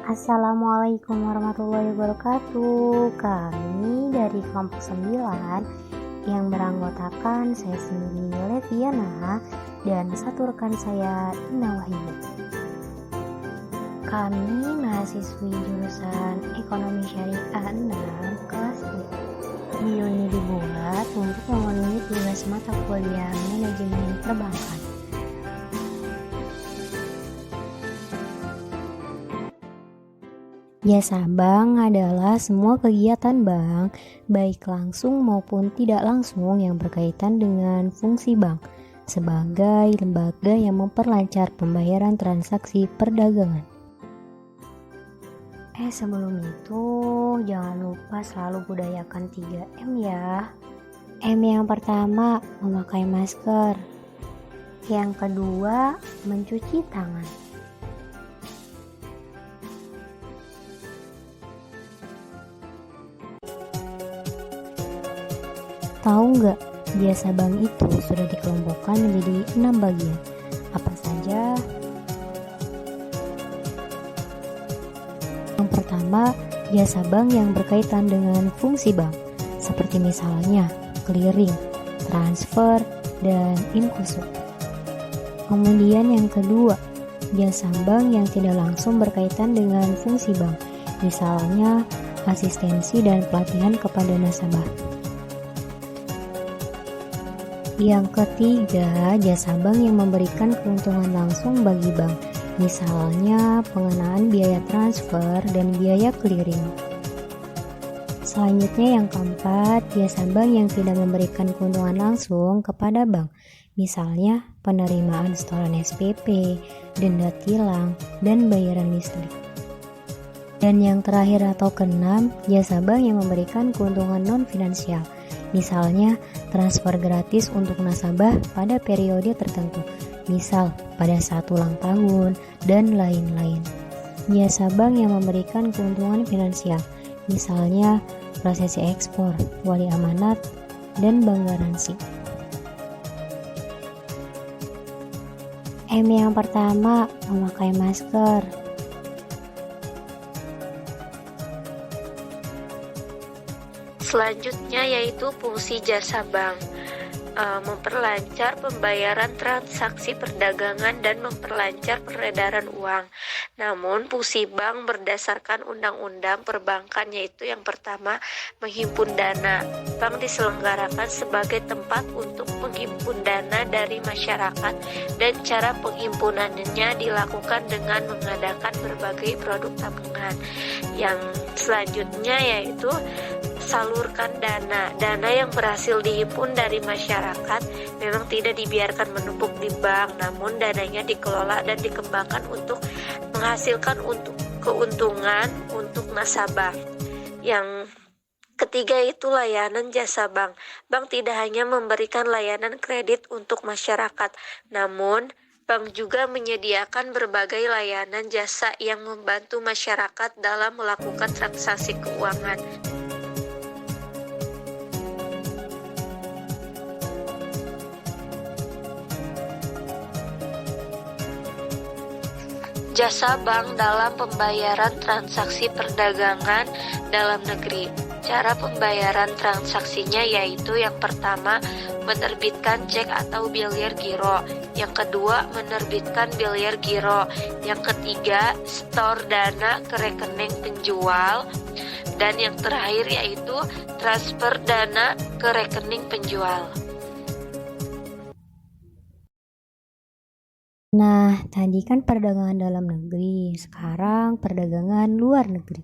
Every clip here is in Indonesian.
Assalamualaikum warahmatullahi wabarakatuh. Kami dari kelompok 9 yang beranggotakan saya sendiri Leviana dan satu rekan saya Ina Wahyu. Kami mahasiswi jurusan Ekonomi Syariah 6 kelas 3. Video ini dibuat untuk memenuhi tugas mata kuliah Manajemen Perbankan. Jasa bank adalah semua kegiatan bank, baik langsung maupun tidak langsung yang berkaitan dengan fungsi bank sebagai lembaga yang memperlancar pembayaran transaksi perdagangan. Sebelum itu, jangan lupa selalu budayakan 3M ya. M yang pertama, memakai masker. Yang kedua, mencuci tangan. Tahu nggak, jasa bank itu sudah dikelompokkan menjadi 6 bagian. Apa saja? Yang pertama, jasa bank yang berkaitan dengan fungsi bank, seperti misalnya clearing, transfer, dan inkusu. Kemudian yang kedua, jasa bank yang tidak langsung berkaitan dengan fungsi bank, misalnya asistensi dan pelatihan kepada nasabah. Yang ketiga, jasa bank yang memberikan keuntungan langsung bagi bank, misalnya pengenaan biaya transfer dan biaya clearing. Selanjutnya yang keempat, jasa bank yang tidak memberikan keuntungan langsung kepada bank, misalnya penerimaan setoran SPP, denda tilang, dan bayaran listrik. Dan yang terakhir atau keenam, jasa bank yang memberikan keuntungan non-finansial, misalnya transfer gratis untuk nasabah pada periode tertentu, misal pada saat ulang tahun, dan lain-lain. Jasa bank yang memberikan keuntungan finansial, misalnya prosesi ekspor, wali amanat, dan bank garansi. M yang pertama, memakai masker. Selanjutnya yaitu fungsi jasa bank, memperlancar pembayaran transaksi perdagangan dan memperlancar peredaran uang. Namun fungsi bank berdasarkan undang-undang perbankan yaitu yang pertama, menghimpun dana. Bank diselenggarakan sebagai tempat untuk menghimpun dana dari masyarakat dan cara penghimpunannya dilakukan dengan mengadakan berbagai produk tabungan. Yang selanjutnya yaitu salurkan dana yang berhasil dihimpun dari masyarakat memang tidak dibiarkan menumpuk di bank, namun dananya dikelola dan dikembangkan untuk menghasilkan keuntungan untuk nasabah. Yang ketiga itu layanan jasa bank. Bank tidak hanya memberikan layanan kredit untuk masyarakat, namun bank juga menyediakan berbagai layanan jasa yang membantu masyarakat dalam melakukan transaksi keuangan. Jasa bank dalam pembayaran transaksi perdagangan dalam negeri. Cara pembayaran transaksinya yaitu yang pertama, menerbitkan cek atau biliar giro. Yang kedua, menerbitkan biliar giro. Yang ketiga, setor dana ke rekening penjual. Dan yang terakhir yaitu transfer dana ke rekening penjual. Nah, tadi kan perdagangan dalam negeri, sekarang perdagangan luar negeri.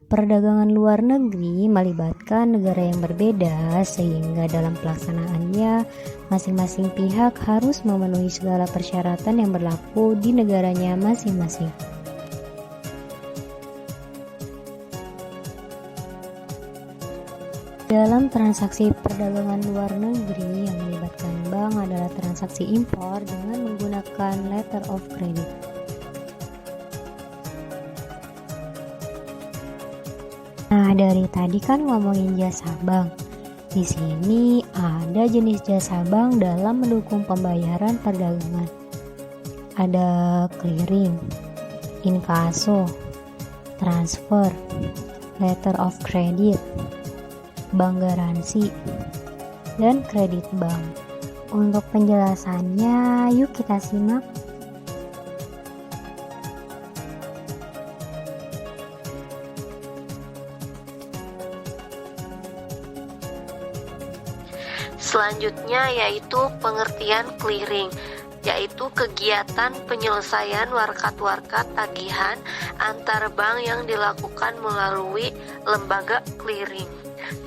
Perdagangan luar negeri melibatkan negara yang berbeda, sehingga dalam pelaksanaannya masing-masing pihak harus memenuhi segala persyaratan yang berlaku di negaranya masing-masing. Dalam transaksi perdagangan luar negeri yang melibatkan bank adalah transaksi impor dengan menggunakan letter of credit. Nah, dari tadi kan ngomongin jasa bank. Di sini ada jenis jasa bank dalam mendukung pembayaran perdagangan. Ada clearing, inkaso, transfer, letter of credit, bank garansi, dan kredit bank. Untuk penjelasannya, yuk kita simak. Selanjutnya yaitu pengertian clearing, yaitu kegiatan penyelesaian warkat-warkat tagihan antar bank yang dilakukan melalui lembaga clearing.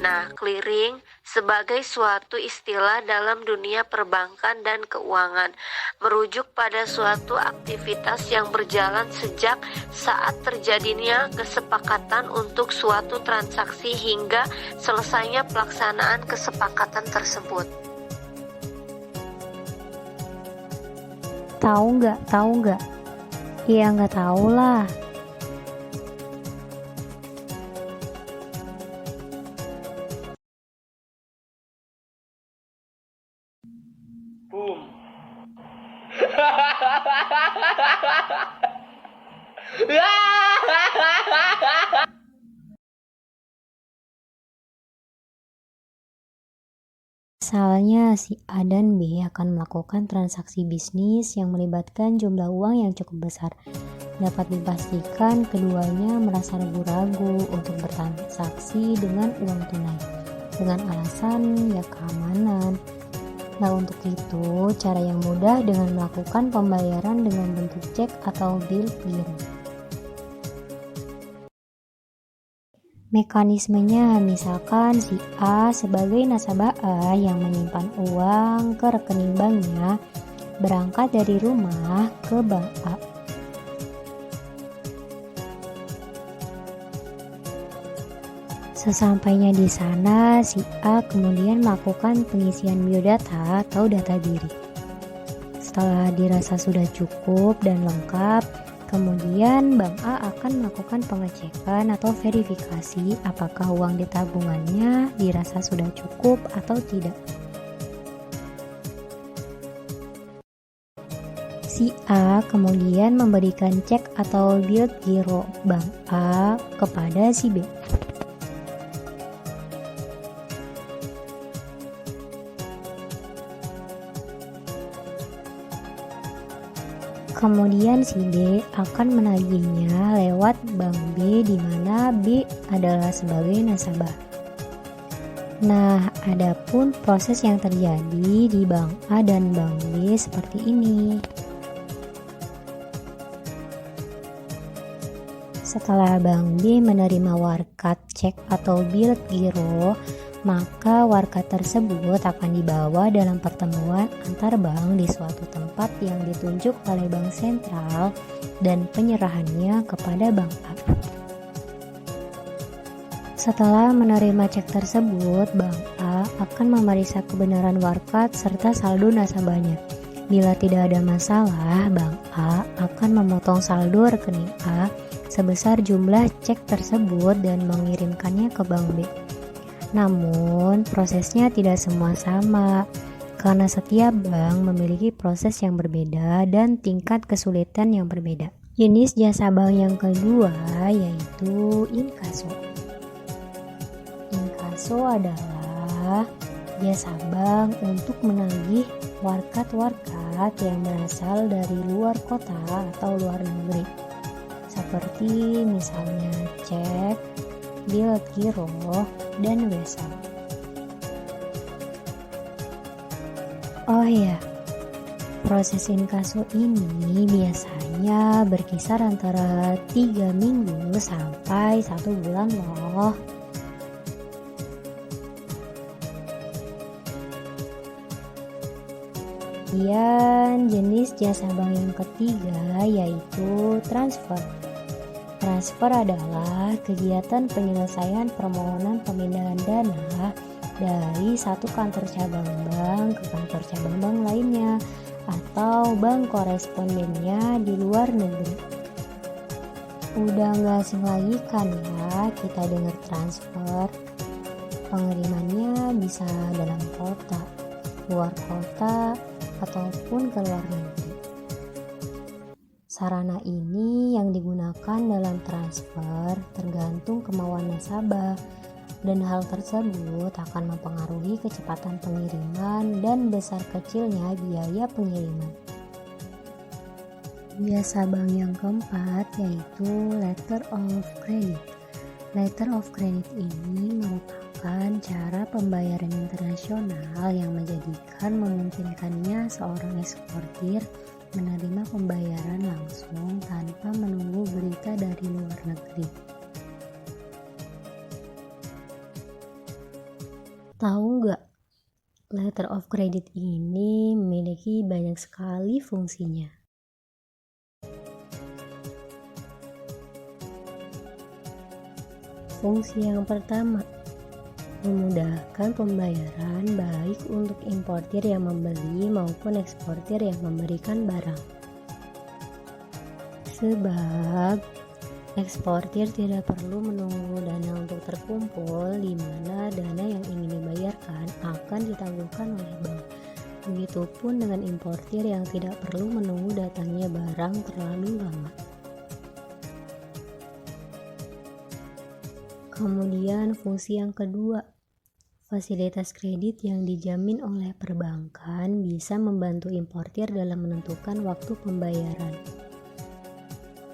Nah, clearing sebagai suatu istilah dalam dunia perbankan dan keuangan merujuk pada suatu aktivitas yang berjalan sejak saat terjadinya kesepakatan untuk suatu transaksi hingga selesainya pelaksanaan kesepakatan tersebut. Tahu nggak? Iya nggak tahu lah. Boom. Misalnya si A dan B akan melakukan transaksi bisnis yang melibatkan jumlah uang yang cukup besar. Dapat dipastikan keduanya merasa ragu-ragu untuk bertransaksi dengan uang tunai dengan alasan ya keamanan. Nah, untuk itu cara yang mudah dengan melakukan pembayaran dengan bentuk cek atau bill giro. Mekanismenya misalkan si A sebagai nasabah A yang menyimpan uang ke rekening banknya berangkat dari rumah ke bank A. Sesampainya di sana, si A kemudian melakukan pengisian biodata atau data diri. Setelah dirasa sudah cukup dan lengkap, kemudian Bank A akan melakukan pengecekan atau verifikasi apakah uang di tabungannya dirasa sudah cukup atau tidak. Si A kemudian memberikan cek atau bill giro Bank A kepada si B. Kemudian si B akan menagihnya lewat bank B di mana B adalah sebagai nasabah. Nah, adapun proses yang terjadi di bank A dan bank B seperti ini. Setelah bank B menerima warkat cek atau bill giro, maka warkat tersebut akan dibawa dalam pertemuan antar bank di suatu tempat yang ditunjuk oleh bank sentral dan penyerahannya kepada bank A. Setelah menerima cek tersebut, bank A akan memeriksa kebenaran warkat serta saldo nasabahnya. Bila tidak ada masalah, bank A akan memotong saldo rekening A sebesar jumlah cek tersebut dan mengirimkannya ke bank B. Namun, prosesnya tidak semua sama, karena setiap bank memiliki proses yang berbeda dan tingkat kesulitan yang berbeda. Jenis jasa bank yang kedua yaitu inkaso. Inkaso adalah jasa bank untuk menagih warkat-warkat yang berasal dari luar kota atau luar negeri, seperti misalnya cek, bill giro, dan wesel. Oh ya, proses inkaso ini biasanya berkisar antara 3 minggu sampai 1 bulan loh. Kemudian jenis jasa bank yang ketiga yaitu transfer. Transfer adalah kegiatan penyelesaian permohonan pemindahan dana dari satu kantor cabang bank ke kantor cabang bank lainnya atau bank korespondennya di luar negeri. Udah gak asing lagi kan ya kita dengar transfer. Pengirimannya bisa dalam kota, luar kota, ataupun ke luar negeri. Sarana ini yang digunakan dalam transfer tergantung kemauan nasabah, dan hal tersebut akan mempengaruhi kecepatan pengiriman dan besar kecilnya biaya pengiriman. Jasa bank yang keempat yaitu letter of credit. Letter of credit ini merupakan cara pembayaran internasional yang memungkinkannya seorang eksportir menerima pembayaran langsung tanpa menunggu berita dari luar negeri. Tahu nggak? Letter of credit ini memiliki banyak sekali fungsinya. Fungsi yang pertama, memudahkan pembayaran baik untuk importir yang membeli maupun eksportir yang memberikan barang. Sebab eksportir tidak perlu menunggu dana untuk terkumpul, di mana dana yang ingin dibayarkan akan ditangguhkan oleh bank. Begitupun dengan importir yang tidak perlu menunggu datangnya barang terlalu lama. Kemudian fungsi yang kedua, fasilitas kredit yang dijamin oleh perbankan bisa membantu importir dalam menentukan waktu pembayaran.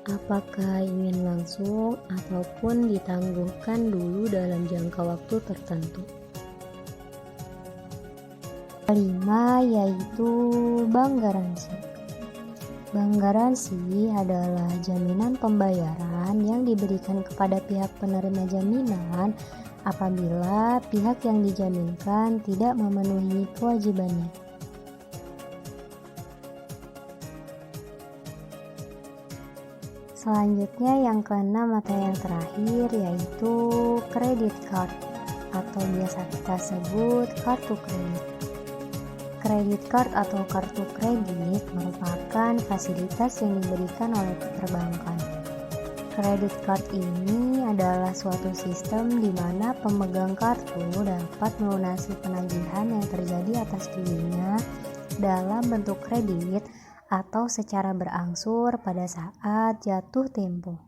Apakah ingin langsung ataupun ditangguhkan dulu dalam jangka waktu tertentu. Kelima yaitu bank garansi. Bank garansi adalah jaminan pembayaran yang diberikan kepada pihak penerima jaminan apabila pihak yang dijaminkan tidak memenuhi kewajibannya. Selanjutnya yang keenam atau yang terakhir yaitu credit card atau biasa kita sebut kartu kredit. Credit card atau kartu kredit merupakan fasilitas yang diberikan oleh perbankan. Credit card ini adalah suatu sistem di mana pemegang kartu dapat melunasi penagihan yang terjadi atas dirinya dalam bentuk kredit atau secara berangsur pada saat jatuh tempo.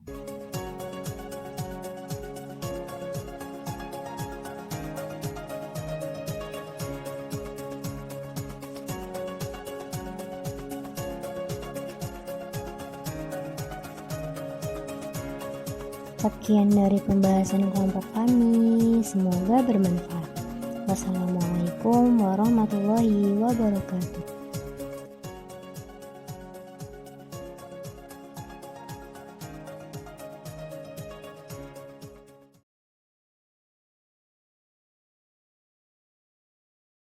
Sekian dari pembahasan kelompok kami, semoga bermanfaat. Wassalamualaikum warahmatullahi wabarakatuh.